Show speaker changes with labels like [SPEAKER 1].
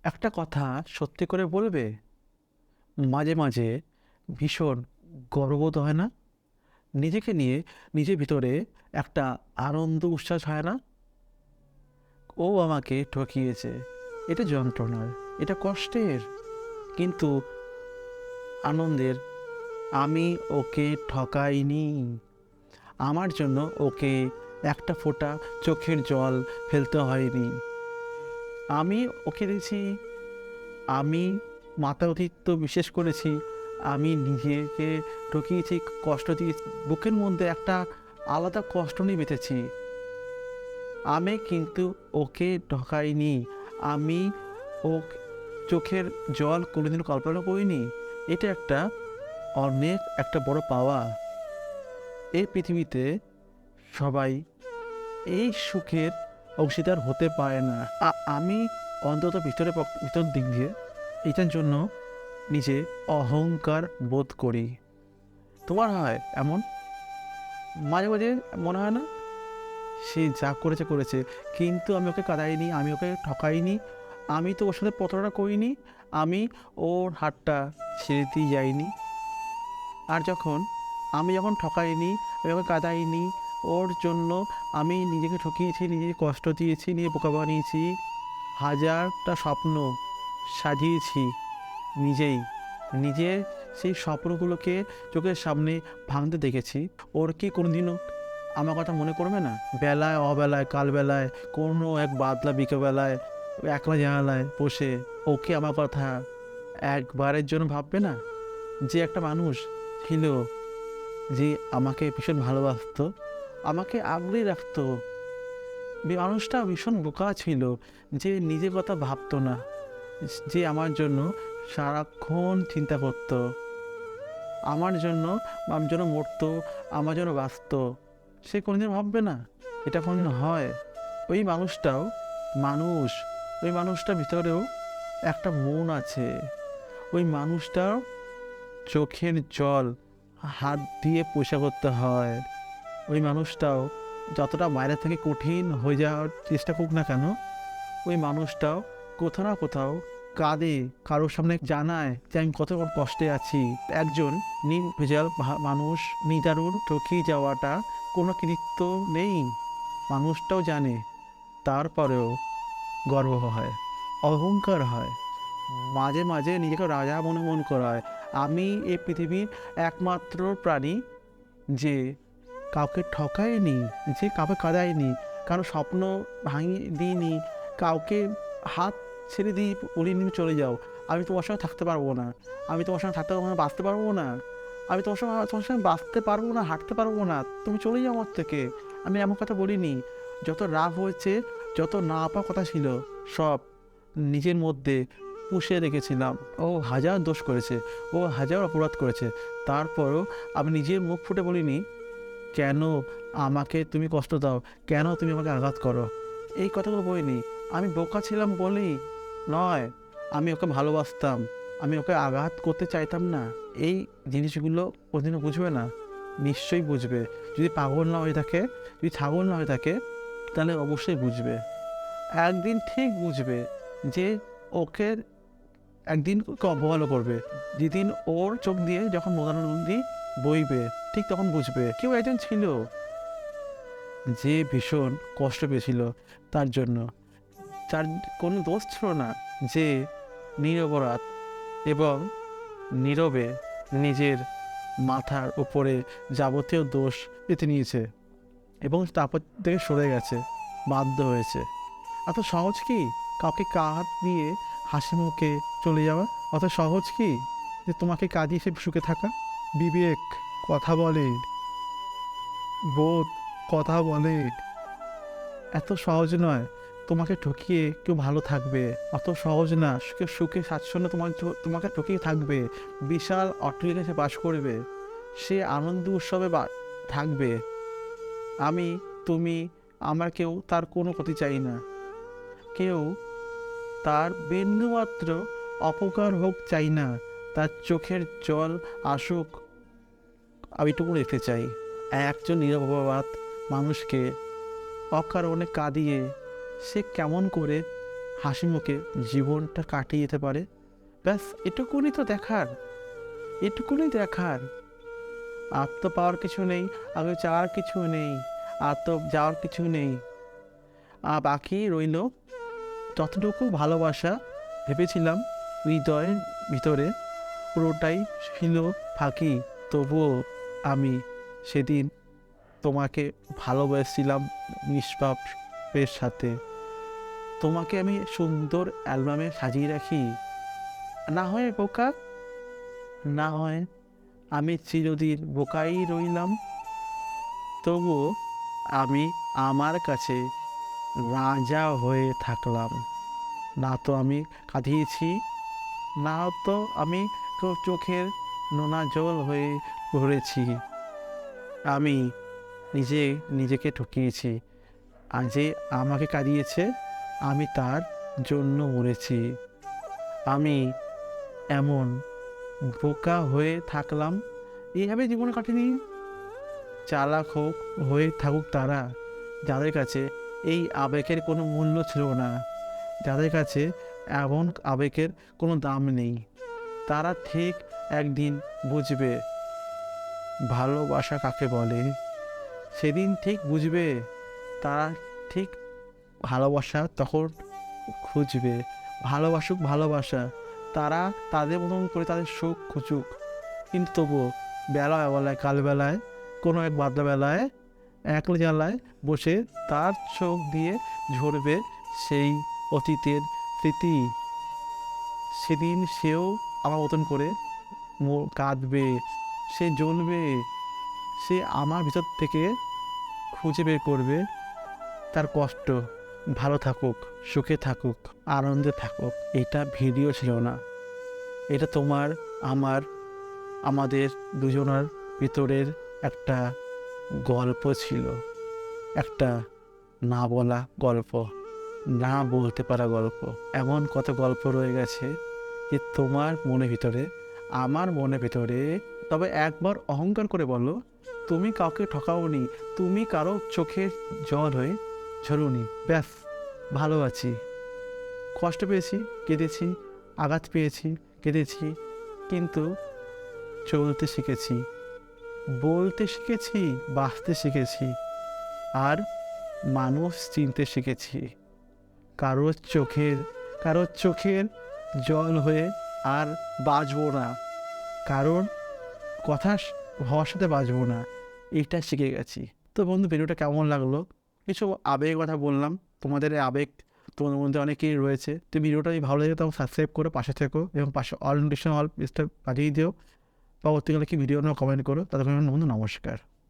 [SPEAKER 1] একটা কথা সত্যি করে বলবে? মাঝে, মাঝে ভীষণ গর্ববোধ হয় না? নিজেকে নিয়ে নিজের ভিতরে একটা আনন্দ উচ্ছ্বাস হয় না? ও আমাকে ঠকিয়েছে। এটা যন্ত্রণার, এটা কষ্টের, কিন্তু আনন্দের। আমি ওকে ঠকাইনি। আমার জন্য ওকে একটা ফোঁটা চোখের জল ফেলতে হয়নি। আমি ওকে দিয়েছি, আমি মাতাপিত্ব বিশ্বাস করেছি, আমি নিজেকে ঠকিয়েছি, কষ্ট দিয়েছি। বুকের মধ্যে একটা আলাদা কষ্ট নিয়ে বেঁচেছি। আমি কিন্তু ওকে ঠকাইনি। আমি ও চোখের জল কোনোদিন কল্পনা করিনি। এটা অনেক একটা বড় পাওয়া। এই পৃথিবীতে সবাই এই সুখের অংশীদার হতে পারে না। আমি অন্তত ভিতর দিক দিয়ে এটার জন্য নিজে অহংকার বোধ করি। তোমার হয় এমন? মাঝে মাঝে মনে হয় না সে যা করেছে করেছে, কিন্তু আমি ওকে কাঁদাইনি, আমি ওকে ঠকাইনি, আমি তো ওর সাথে প্রতারণা করিনি, আমি ওর হাতটা ছেড়ে দিয়ে যাইনি। আর আমি যখন ঠকাইনি, আমি ওকে কাঁদাইনি, ওর জন্য আমি নিজেকে ঠকিয়েছি, নিজেকে কষ্ট দিয়েছি, নিজে বোকা বানিয়েছি, হাজারটা স্বপ্ন সাজিয়েছি নিজেই। নিজের সেই স্বপ্নগুলোকে চোখের সামনে ভাঙতে দেখেছি। ওর কি কোনোদিনও আমার কথা মনে করবে না? বেলায় অবেলায় কালবেলায় কোনো এক বাদলা বিকেলবেলায় একলা জানালায় বসে ওকে আমার কথা একবারের জন্য ভাববে না? যে একটা মানুষ ছিল, যে আমাকে ভীষণ ভালোবাসতো, আমাকে আগলে রাখতো, মানুষটা ভীষণ বোকা ছিল, যে নিজের কথা ভাবতো না, যে আমার জন্য সারাক্ষণ চিন্তা করতো, আমার জন্য মরতো, আমার জন্য বাঁচত। সে কোনোদিন ভাববে না? এটা কোনোদিন হয়? ওই মানুষটাও মানুষ। ওই মানুষটার ভিতরেও একটা মন আছে। ওই মানুষটার চোখের জল হাত দিয়ে পয়সা করতে হয়। ওই মানুষটাও যতটা বাইরে থেকে কঠিন হয়ে যাওয়ার চেষ্টা করুক না কেন, ওই মানুষটাও কোথাও না কোথাও কাঁদে, কারোর সামনে জানায় যে আমি কত কষ্টে আছি। একজন নির্ভেজাল মানুষ নিদারুণ ঠকিয়ে যাওয়াটা কোনো কৃতিত্ব নেই, মানুষটাও জানে। তারপরেও গর্ব হয়, অহংকার হয়, মাঝে মাঝে নিজেকে রাজা মনে করা হয়। আমি এই পৃথিবীর একমাত্র প্রাণী যে কাউকে ঠকায়নি, যে কাউকে কাঁদায়নি, কারো স্বপ্ন ভাঙিয়ে দিইনি, কাউকে হাত ছেড়ে দিয়ে উড়িয়ে নিয়ে চলে যাও, আমি তোমার সঙ্গে থাকতে পারবো না, আমি তোমার সঙ্গে থাকতে পারবো না, বাঁচতে পারবো না, আমি তোমার সঙ্গে বাঁচতে পারবো না, হাঁটতে পারবো না, তুমি চলে যাও আমার থেকে। আমি এমন কথা বলিনি। যত রাগ হয়েছে, যত না পাওয়ার কথা ছিল, সব নিজের মধ্যে পুষে রেখেছিলাম। ও হাজার দোষ করেছে, ও হাজার অপরাধ করেছে, তারপরও আমি নিজের মুখ ফুটে বলিনি, কেন আমাকে তুমি কষ্ট দাও, কেন তুমি আমাকে আঘাত করো, এই কথাগুলো বলিনি। আমি বোকা ছিলাম বলেই নয়, আমি ওকে ভালোবাসতাম, আমি ওকে আঘাত করতে চাইতাম না। এই জিনিসগুলো কোনোদিনও বুঝবে না? নিশ্চয়ই বুঝবে। যদি পাগল না হয়ে থাকে, যদি ছাগল না হয়ে থাকে, তাহলে অবশ্যই বুঝবে। একদিন ঠিক বুঝবে যে ওকে একদিন ওকে অবহেলা করবে। যেদিন ওর চোখ দিয়ে যখন নদী বইবে, ঠিক তখন বুঝবে। কেউ একজন ছিল যে ভীষণ কষ্ট পেয়েছিল তার জন্য, তার কোনো দোষ ছিল না, যে নিরপরাধ এবং নীরবে নিজের মাথার উপরে যাবতীয় দোষ পেতে নিয়েছে এবং তারপর থেকে সরে গেছে, বাধ্য হয়েছে। এত সহজ কি কাউকে কাঁধ দিয়ে হাসি মুখে চলে যাওয়া? অত সহজ কি যে তোমাকে কাঁদিয়ে সে সুখে থাকা? বিবেক কথা বলে, বোধ কথা বলে, এত সহজ নয় তোমাকে ঠকিয়ে কেউ ভালো থাকবে। অত সহজ না কেউ সুখে স্বাচ্ছন্দ্য তোমাকে ঠকিয়ে থাকবে। বিশাল অট্টালিকায় সে বাস করবে, সে আনন্দ উৎসবে থাকবে। আমি, তুমি, আমরা কেউ তার কোনো ক্ষতি চাই না। কেউ তার বিন্দুমাত্র অপকার হোক চাই না। তার চোখের জল আসুক, আমি এটুকু দেখতে চাই। একজন নিরপরাধ মানুষকে অকারণে কাঁদিয়ে সে কেমন করে হাসি মুখে জীবনটা কাটিয়ে যেতে পারে। ব্যাস এটুকুনি তো দেখার, এটুকুনি দেখার। আর তো পাওয়ার কিছু নেই, আগে চাওয়ার কিছু নেই, আর তো যাওয়ার কিছু নেই। আর বাকি রইল যতটুকু ভালোবাসা ভেবেছিলাম হৃদয়ের ভিতরে, পুরোটাই ছিল ফাঁকি। তবুও আমি সেদিন তোমাকে ভালোবেসেছিলাম নিষ্পাপের সাথে। তোমাকে আমি সুন্দর অ্যালবামে সাজিয়ে রাখি। না হয় বোকা, না হয় আমি চিরদিন বোকাই রইলাম। তবুও আমি আমার কাছে রাজা হয়ে থাকলাম। না তো আমি কাঁদিয়েছি, না তো আমি চোখের নোনা জল হয়ে ভরেছি। আমি নিজেকে ঠকিয়েছি। আর যে আমাকে কাঁদিয়েছে আমি তার জন্য মরেছি। আমি এমন বোকা হয়ে থাকলাম। এইভাবে জীবন কাটেনি। চালাক হয়ে থাকুক তারা, যাদের কাছে এই আবেগের কোনো মূল্য ছিল না, যাদের কাছে এমন আবেগের কোনো দাম নেই। তারা ঠিক একদিন বুঝবে ভালোবাসা কাকে বলে। সেদিন ঠিক বুঝবে। তারা ঠিক ভালোবাসা তখন খুঁজবে। ভালোবাসুক ভালোবাসা, তারা তাদের মতন করে তাদের সুখ খুঁজুক। কিন্তু তবুও বেলায় কালবেলায় কোনো এক বাদলাবেলায় একলা জানলায় বসে তার চোখ দিয়ে ঝরবে সেই অতীতের স্মৃতি। সেদিন সেও আমার মতন করে কাঁদবে, সে জ্বলবে, সে আমার ভিতর থেকে খুঁজে বের করবে তার কষ্ট। ভালো থাকুক, সুখে থাকুক, আনন্দে থাকুক। এটা ভিডিও ছিল না, এটা তোমার আমার আমাদের দুজনের ভিতরের একটা গল্প ছিল। একটা না বলা গল্প, না বলতে পারা গল্প। এমন কত গল্প রয়ে গেছে যে তোমার মনের ভিতরে, আমার মনের ভিতরে। তবে একবার অহংকার করে বলো, তুমি কাউকে ঠকাওনি, তুমি কারো চোখের জল হয়ে ঝরুনি। ব্যাস, ভালো আছি। কষ্ট পেয়েছি, কেঁদেছি, আঘাত পেয়েছি, কেঁদেছি, কিন্তু চলতে শিখেছি, বলতে শিখেছি, বাঁচতে শিখেছি, আর মানুষ চিনতে শিখেছি। কারোর চোখের জল হয়ে আর বাঁচবো না, কারোর কথা হওয়ার সাথে বাঁচবো না, এটা শিখে গেছি। তো বন্ধু, ভিডিওটা কেমন লাগলো? কিছু আবেগের কথা বললাম, তোমাদের আবেগ তোমাদের মধ্যে অনেকেই রয়েছে। তো ভিডিওটা যদি ভালো লাগে তখন সাবস্ক্রাইব করে পাশে থেকো, এবং পাশে অল নোটিফিকেশন অল বাজিয়ে দিও। পরবর্তীকালে কি ভিডিও নাও কমেন্ট করো। তাদের বন্ধু নমস্কার।